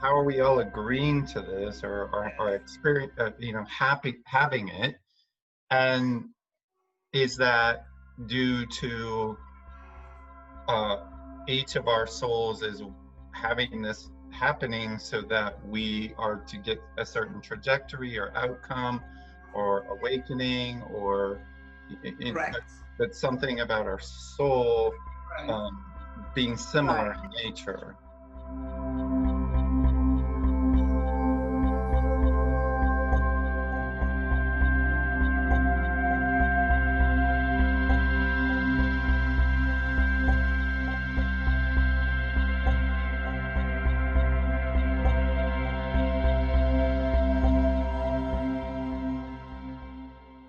how are we all agreeing to this or experience, happy having it? And is that due to uh, each of our souls is having this happening so that we are to get a certain trajectory or outcome or awakening, or Correct. but something about our soul Right. being similar in nature?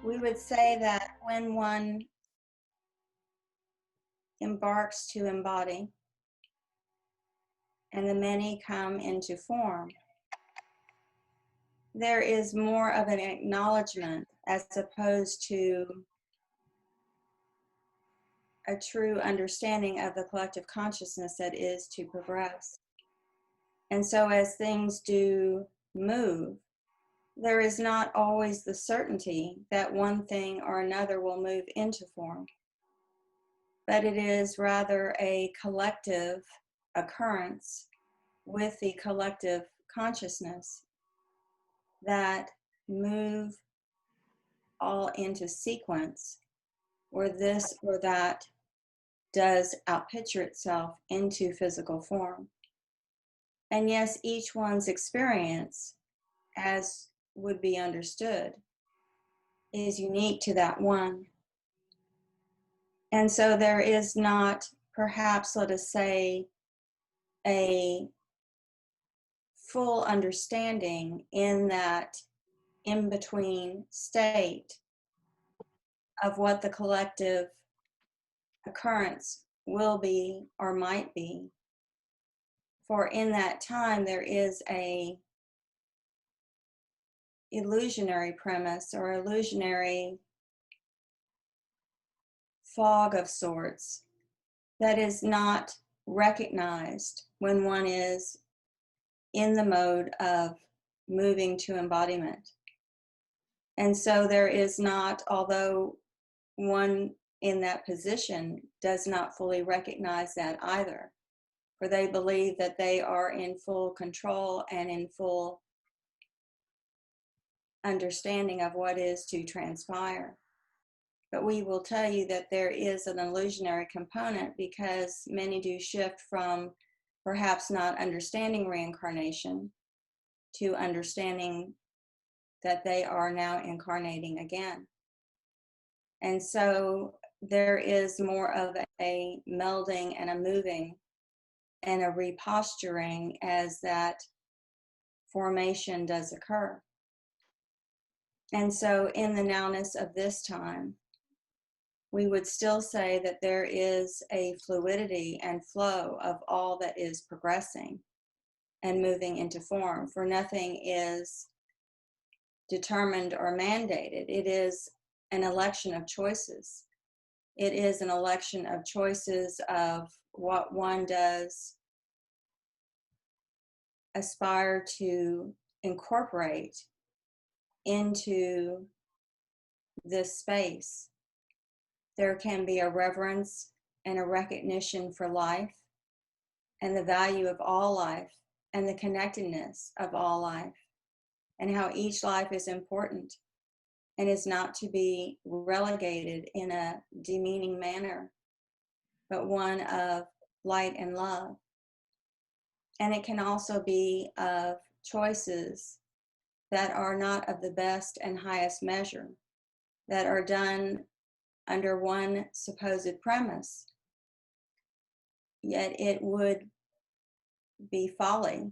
We would say that when one embarks to embody and the many come into form, there is more of an acknowledgement as opposed to a true understanding of the collective consciousness that is to progress. And so as things do move, there is not always the certainty that one thing or another will move into form, but it is rather a collective occurrence with the collective consciousness that move all into sequence, where this or that does outpicture itself into physical form. And yes, each one's experience, as would be understood, is unique to that one. And so there is not, perhaps, let us say, a full understanding in that in-between state of what the collective occurrence will be or might be. For in that time, there is a illusionary premise or illusionary fog of sorts that is not recognized when one is in the mode of moving to embodiment. And so there is not, although one in that position does not fully recognize that either, for they believe that they are in full control and in full understanding of what is to transpire. But we will tell you that there is an illusionary component, because many do shift from perhaps not understanding reincarnation to understanding that they are now incarnating again. And so there is more of a melding and a moving and a reposturing as that formation does occur. And so in the nowness of this time, we would still say that there is a fluidity and flow of all that is progressing and moving into form, for nothing is determined or mandated. It is an election of choices. It is an election of choices of what one does aspire to incorporate into this space. There can be a reverence and a recognition for life and the value of all life and the connectedness of all life, and how each life is important and is not to be relegated in a demeaning manner, but one of light and love. And it can also be of choices that are not of the best and highest measure, that are done under one supposed premise, yet it would be folly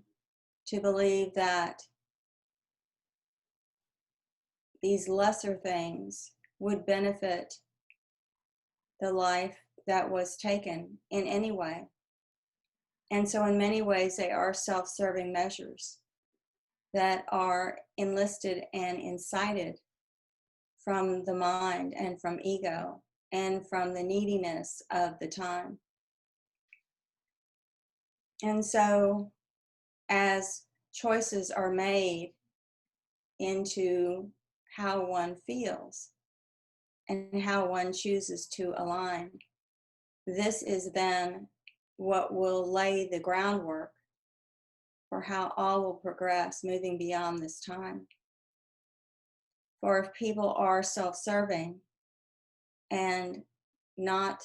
to believe that these lesser things would benefit the life that was taken in any way. And so in many ways, they are self-serving measures that are enlisted and incited from the mind and from ego and from the neediness of the time. And so as choices are made into how one feels and how one chooses to align. This is then what will lay the groundwork for how all will progress moving beyond this time. For if people are self-serving and not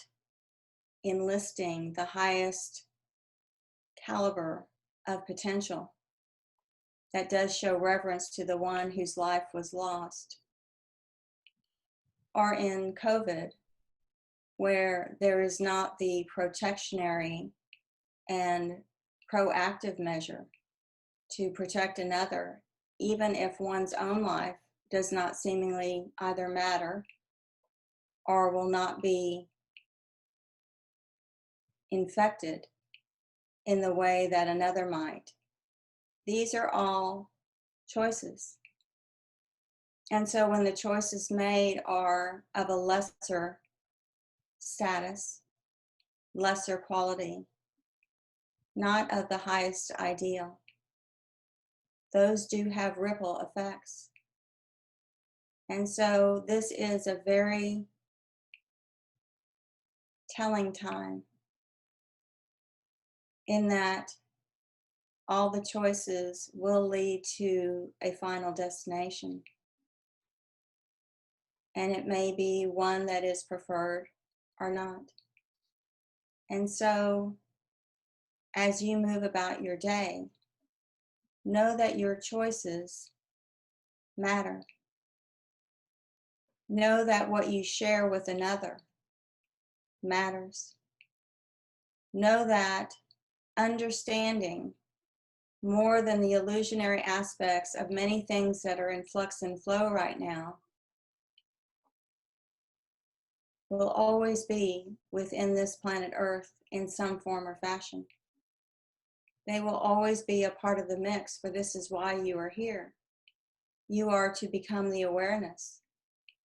enlisting the highest caliber of potential that does show reverence to the one whose life was lost, or in COVID, where there is not the protectionary and proactive measure to protect another, even if one's own life does not seemingly either matter or will not be infected in the way that another might. These are all choices. And so when the choices made are of a lesser status, lesser quality, not of the highest ideal, those do have ripple effects. And so this is a very telling time in that all the choices will lead to a final destination. And it may be one that is preferred or not. And so as you move about your day, know that your choices matter. Know that what you share with another matters. Know that understanding more than the illusionary aspects of many things that are in flux and flow right now will always be within this planet Earth in some form or fashion. They will always be a part of the mix, for this is why you are here. You are to become the awareness.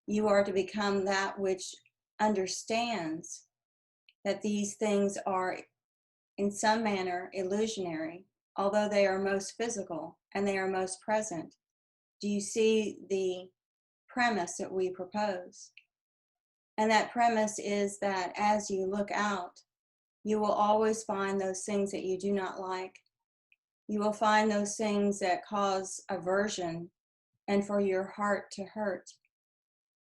You are to become that which understands that these things are in some manner illusionary, although they are most physical and they are most present. Do you see the premise that we propose? And that premise is that as you look out, you will always find those things that you do not like. You will find those things that cause aversion and for your heart to hurt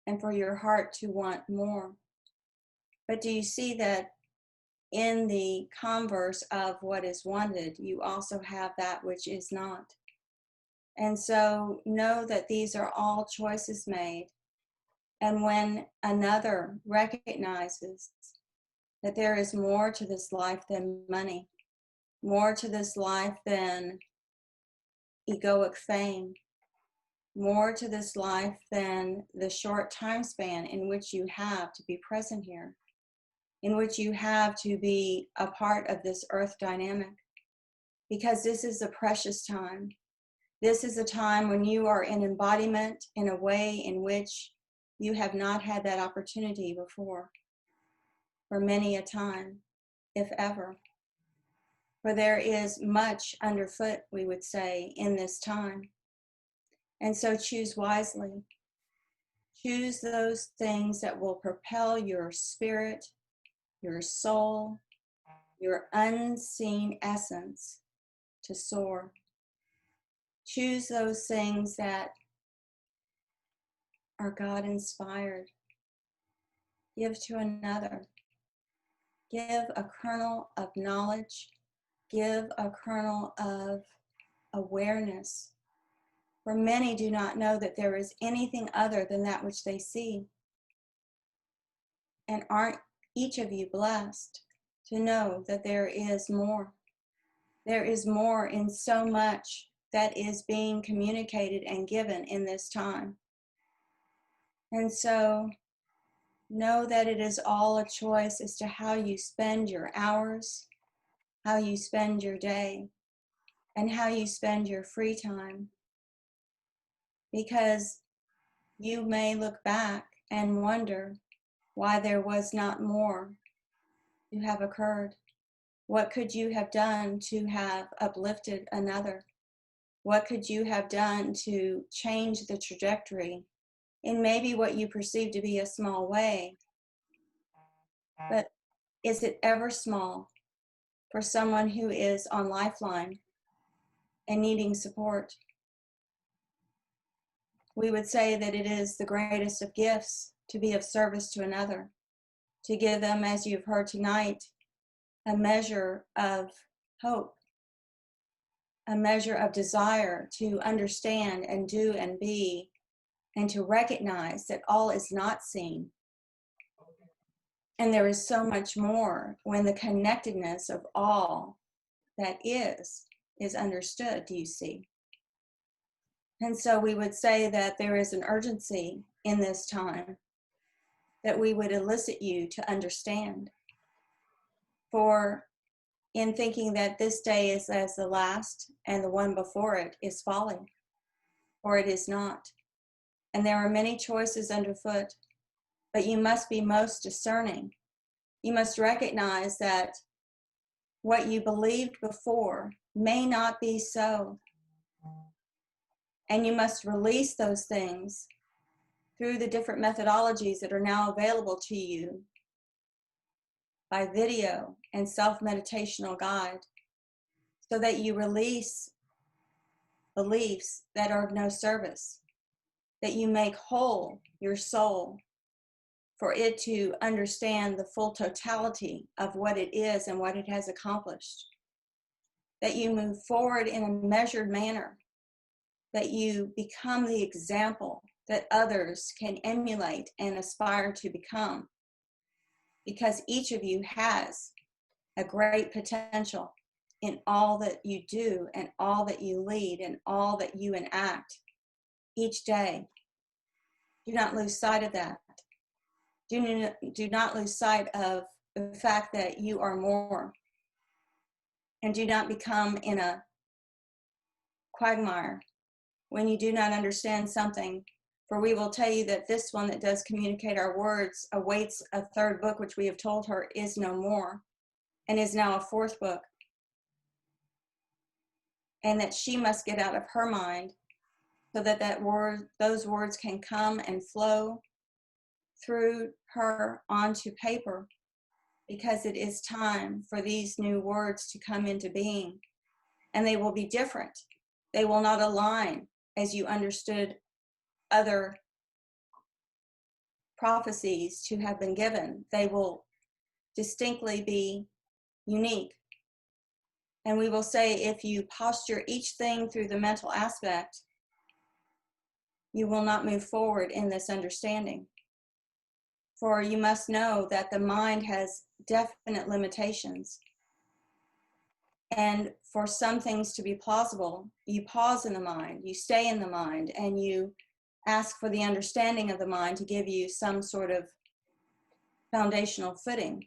and for your heart to want more. But do you see that in the converse of what is wanted, you also have that which is not? And so know that these are all choices made. And when another recognizes that there is more to this life than money, more to this life than egoic fame, more to this life than the short time span in which you have to be present here, in which you have to be a part of this earth dynamic, because this is a precious time. This is a time when you are in embodiment in a way in which you have not had that opportunity before, for many a time, if ever. For there is much underfoot, we would say, in this time. And so choose wisely. Choose those things that will propel your spirit, your soul, your unseen essence to soar. Choose those things that are God-inspired. Give to another. Give a kernel of knowledge. Give a kernel of awareness. For many do not know that there is anything other than that which they see. And aren't each of you blessed to know that there is more? There is more in so much that is being communicated and given in this time. And so know that it is all a choice as to how you spend your hours, how you spend your day, and how you spend your free time. Because you may look back and wonder why there was not more to have occurred. What could you have done to have uplifted another? What could you have done to change the trajectory in maybe what you perceive to be a small way? But is it ever small for someone who is on Lifeline and needing support? We would say that it is the greatest of gifts to be of service to another, to give them, as you've heard tonight, a measure of hope, a measure of desire to understand and do and be, and to recognize that all is not seen. And there is so much more when the connectedness of all that is understood, do you see? And so we would say that there is an urgency in this time that we would elicit you to understand. For in thinking that this day is as the last and the one before it is folly, or it is not. And there are many choices underfoot, but you must be most discerning. You must recognize that what you believed before may not be so. And you must release those things through the different methodologies that are now available to you by video and self-meditational guide, so that you release beliefs that are of no service, that you make whole your soul for it to understand the full totality of what it is and what it has accomplished, that you move forward in a measured manner, that you become the example that others can emulate and aspire to become, because each of you has a great potential in all that you do and all that you lead and all that you enact each day. Do not lose sight of that. Do not lose sight of the fact that you are more. And do not become in a quagmire when you do not understand something. For we will tell you that this one that does communicate our words awaits a third book, which we have told her is no more, and is now a fourth book. And that she must get out of her mind so that those words can come and flow through her onto paper, because it is time for these new words to come into being. And they will be different. They will not align as you understood other prophecies to have been given. They will distinctly be unique. And we will say, if you posture each thing through the mental aspect, you will not move forward in this understanding. For you must know that the mind has definite limitations. And for some things to be plausible, you pause in the mind, you stay in the mind, and you ask for the understanding of the mind to give you some sort of foundational footing.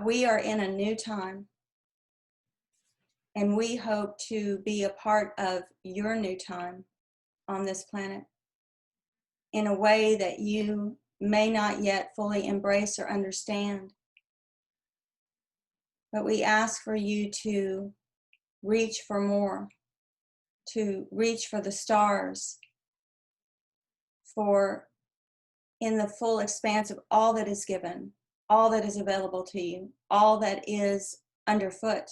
We are in a new time, and we hope to be a part of your new time on this planet in a way that you may not yet fully embrace or understand. But we ask for you to reach for more, to reach for the stars, for in the full expanse of all that is given, all that is available to you, all that is underfoot.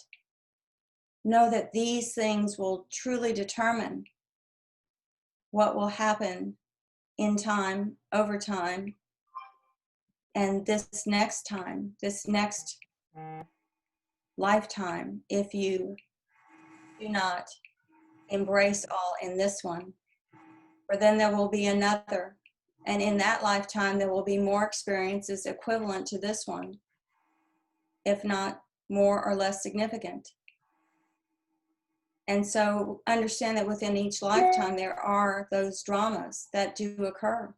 Know that these things will truly determine what will happen in time, over time, and this next time, this next lifetime, if you do not embrace all in this one. For then there will be another, and in that lifetime there will be more experiences equivalent to this one, if not more or less significant. And so understand that within each lifetime there are those dramas that do occur.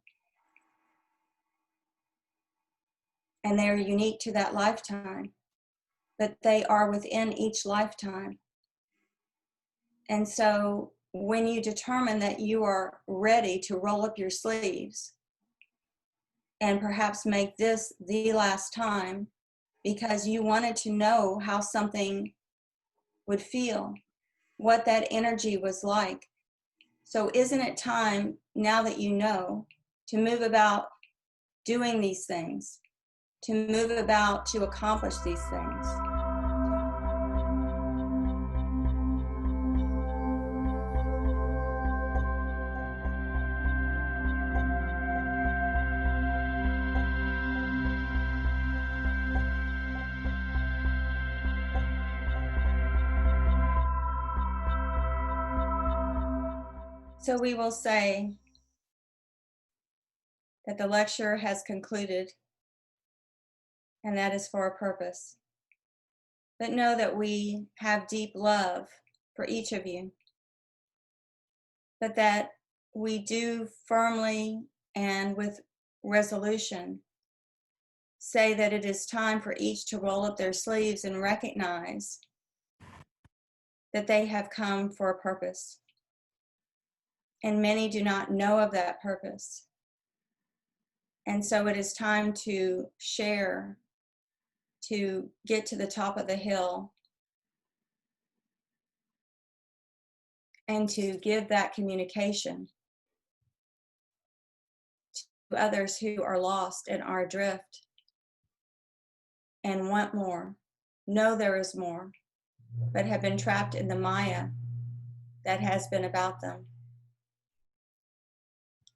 And they're unique to that lifetime. but they are within each lifetime. And so when you determine that you are ready to roll up your sleeves and perhaps make this the last time because you wanted to know how something would feel, what that energy was like. So isn't it time, now that you know, to move about doing these things, to move about to accomplish these things? So we will say that the lecture has concluded, and that is for a purpose. But know that we have deep love for each of you, but that we do firmly and with resolution say that it is time for each to roll up their sleeves and recognize that they have come for a purpose. And many do not know of that purpose. And so it is time to share, to get to the top of the hill, and to give that communication to others who are lost and are adrift and want more, know there is more, but have been trapped in the Maya that has been about them.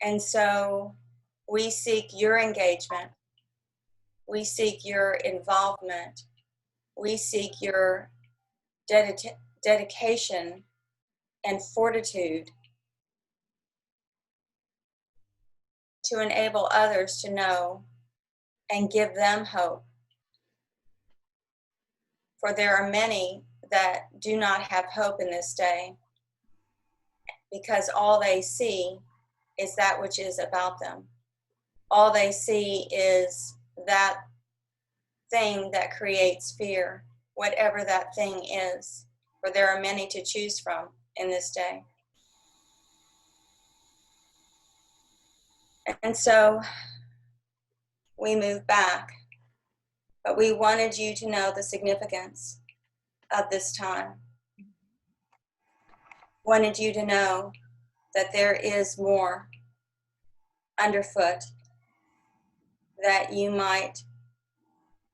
And so we seek your engagement. We seek your involvement. We seek your dedication and fortitude to enable others to know and give them hope. For there are many that do not have hope in this day because all they see is that which is about them. All they see is that thing that creates fear, whatever that thing is, for there are many to choose from in this day. And so we move back, but we wanted you to know the significance of this time. Wanted you to know that there is more underfoot, that you might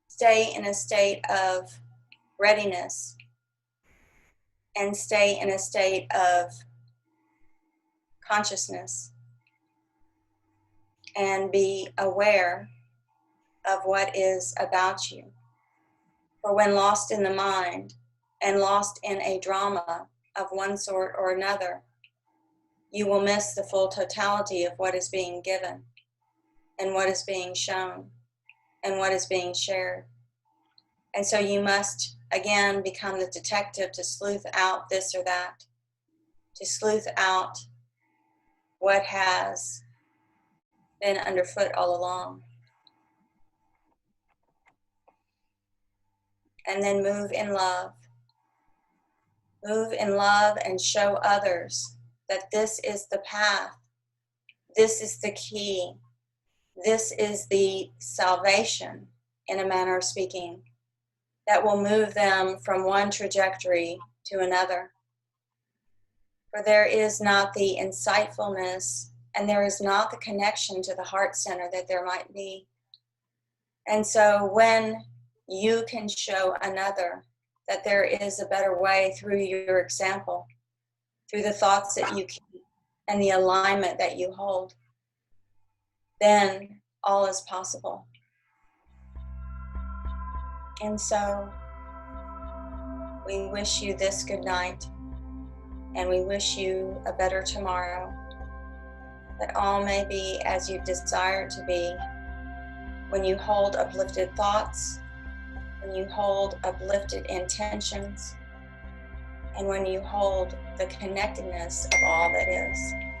stay in a state of readiness and stay in a state of consciousness and be aware of what is about you. For when lost in the mind and lost in a drama of one sort or another, you will miss the full totality of what is being given and what is being shown and what is being shared. And so you must, again, become the detective to sleuth out this or that, to sleuth out what has been underfoot all along. And then move in love. Move in love and show others that this is the path. This is the key. This is the salvation, in a manner of speaking, that will move them from one trajectory to another. For there is not the insightfulness and there is not the connection to the heart center that there might be. And so when you can show another that there is a better way through your example, through the thoughts that you keep and the alignment that you hold, then all is possible. And so we wish you this good night, and we wish you a better tomorrow, that all may be as you desire to be when you hold uplifted thoughts, when you hold uplifted intentions, and when you hold the connectedness of all that is.